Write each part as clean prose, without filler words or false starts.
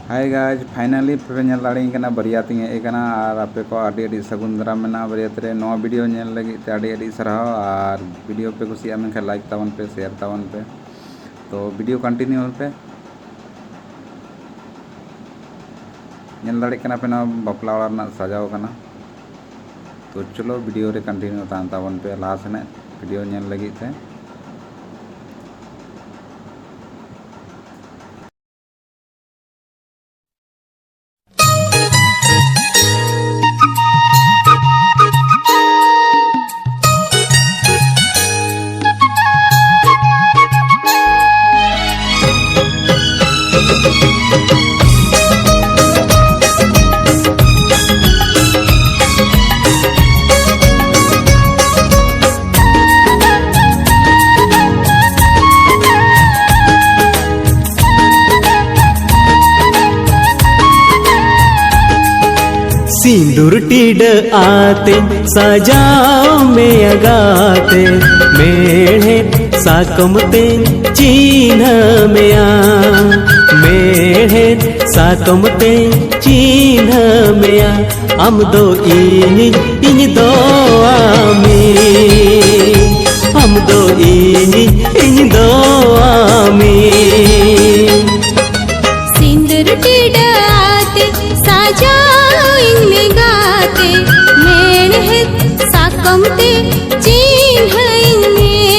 hi guys finally पे nail दाड़ी कना बरियात हेकना और आपे को आडी सगुन दाराम मेना बरियात रे नवा वीडियो नेल लगी ते आडी सराव और वीडियो पे कुछ मेन लाइक तावन पे शेयर तावन पे तो वीडियो कंटिन्यू पे नेल दाड़ी कना पे ना बापला वाला ना सजाव कना तो चलो वीडियो रे कंटिन्यू तावन पे लाहा सेने वीडियो नेल लगी ते सिंदूर टीड आते सजाओ में अगाते मेढ़े साकमते चिन्ह में मेढ़े साकमते चिन्ह में आम दो इन दो आमी हम दो इन दो आमी सिंदूर टीड आते सजाओ में गाते मेढ़े साकमते चिन्ह में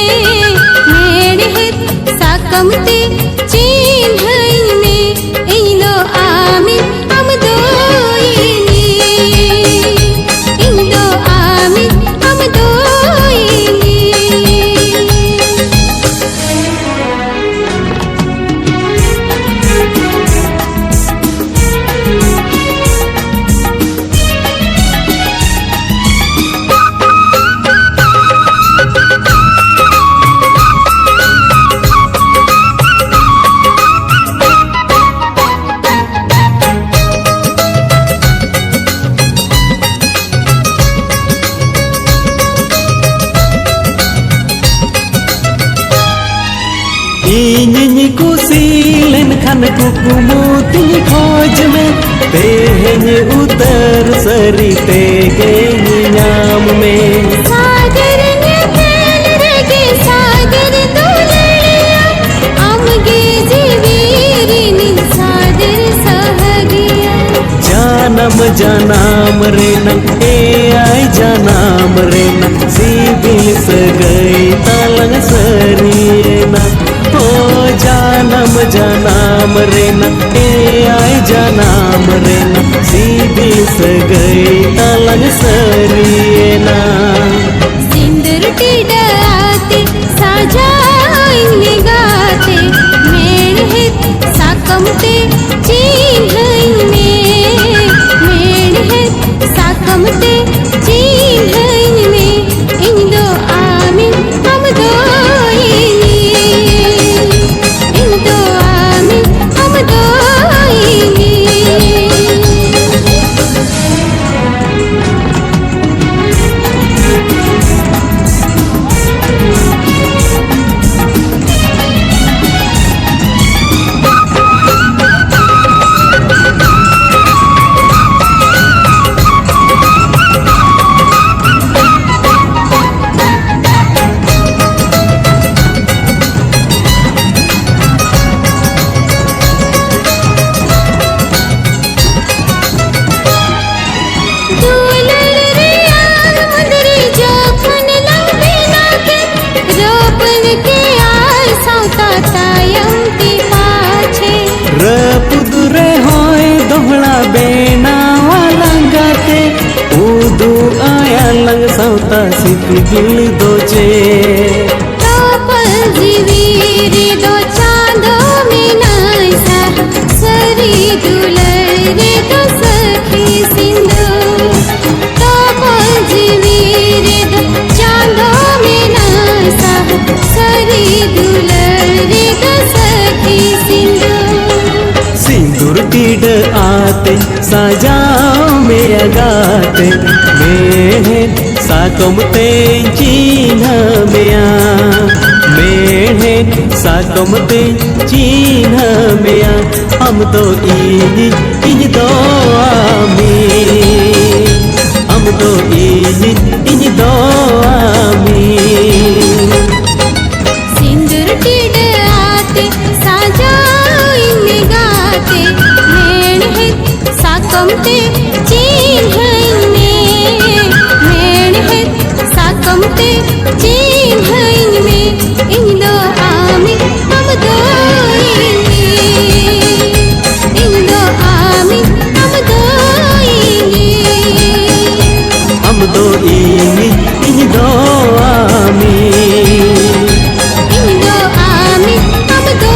मेढ़े साकमते चिन्ह में इन दो आमी हम दो इन दो आमी हम दो इन्हीं कुसी लेन खान कुकुमु तिनी खोज में तेहन उतर सरी ते गे नाम में सागर ने खेल रगे सागर दुलड़िया आमगे जीवीरी नी सागर सहगिया जानम रे न ए आई जानम रे न सीबिल सगई तालंग सरी न ओ जानम रे न ए आई जानम रे न सीबी सगई तालंग सरी ना सिंदूर टीड आते सजाओ में गाते मेढ़े साकमते चिन्ह में मेढ़े साकमते चिन्ह में इन दो आमी हम दो इन दो आमी हम दो रपुदुरे होय दोहला बेना वाला गाते उदू आया लंग सौता सिपिल दोचे टोपल जीवीरी दो चांदो में नाइसा सरी दुलरे दो सखी सिंधु टोपल जीवीरी दो चांदो में नाइसा सरी दुलरे दो सखी सिंधु सिंदूर टीड आते सजाओ में अगाते मेढ़े साकमते चिन्ह में मेढ़े साकम ते चिन्ह मेया हम तो इन दो आमी हम तो इन दो आमी सिंदूर टिड़ाते साजाइने गाते मेण है साकमते चिन्हइने मेण है साकमते चिन्हइने इन दो आमी हम दो इन दो आमी हम दो हम तो इन दो आमी इन दो आमी हम दो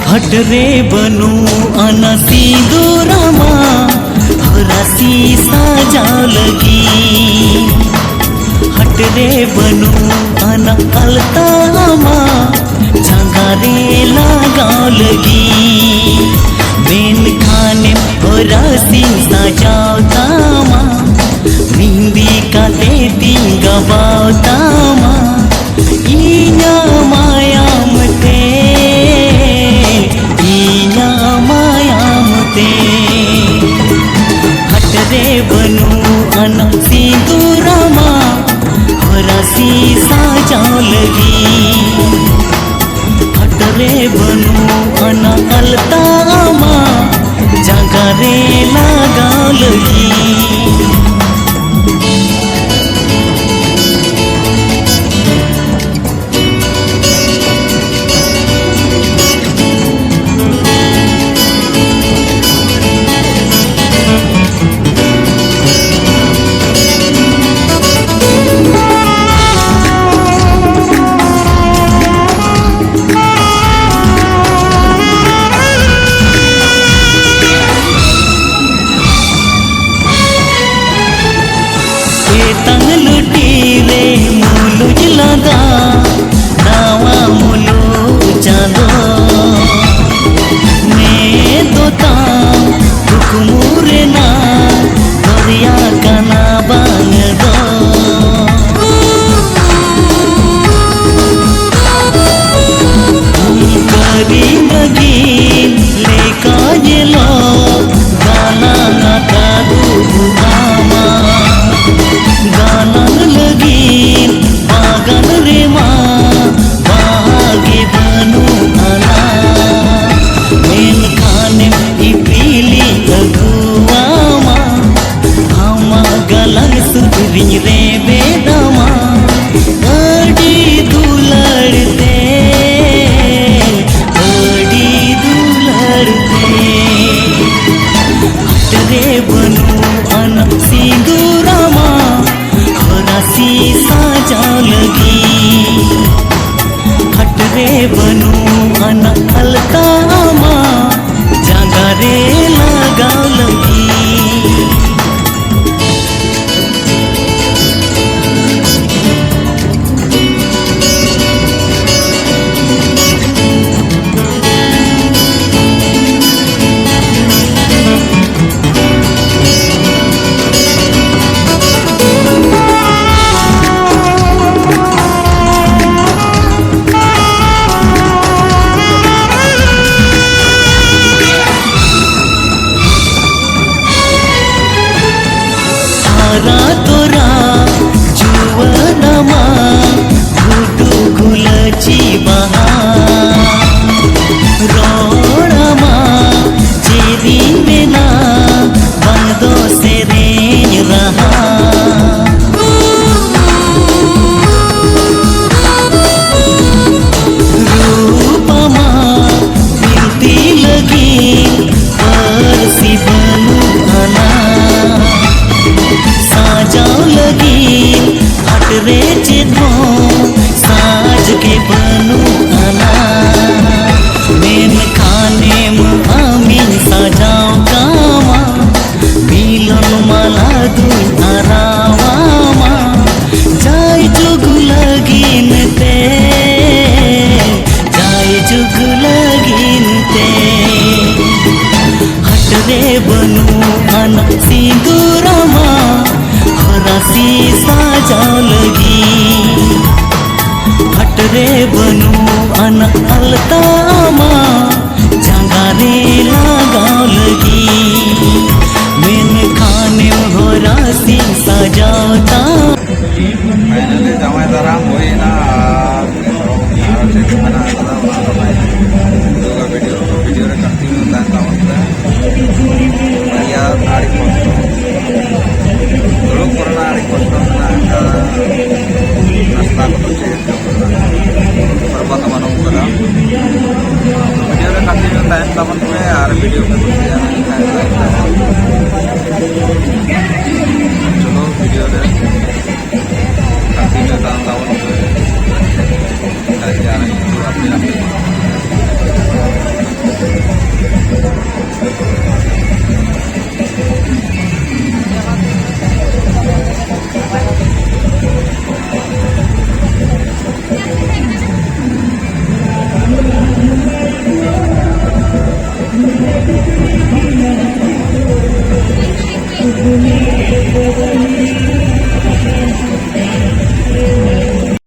हट रे बनू आना सिंदूरमा हरासी साजा लगी हट रे बनू आना अलतामा झांगा रे लगा लगी बेन खाने हरासी साजावतामा मिंदी का तेती गवावतामा इना मायाम ते हट रे बनू अना सिंदूरमा हरासी साजा लगी हट रे बनू अना अलतामा जगा रे लगा लगी तंग लुटी रे मुलु जलादा नावा मुलु जादो ने दोता हुकुमुरे ना दरिया काना बांग दो करी लगी लेका जेलो गाना नाका दूधामा गाना लगी बागन रे मा रे बनू आना सिंदूरमा हरासी साजाव लगी हट रे बनू आना अलतामा जांगा रे लगाव लगी मैंने खाने हरासी साजावता फाइनली जमाई दाराम हुई ना वीडियो रे कंटिन्यू तांता होता या आड़ी पोस्ट दुड़ुब करना आड़ी पोस्ट ना नाश्ता को चेक पर्वत मानो करा वीडियो रे कंटिन्यू तांता बन पे आर वीडियो पे कुछ चलो वीडियो रे कंटिन्यू तांता बन पे जा रहे हैं अपने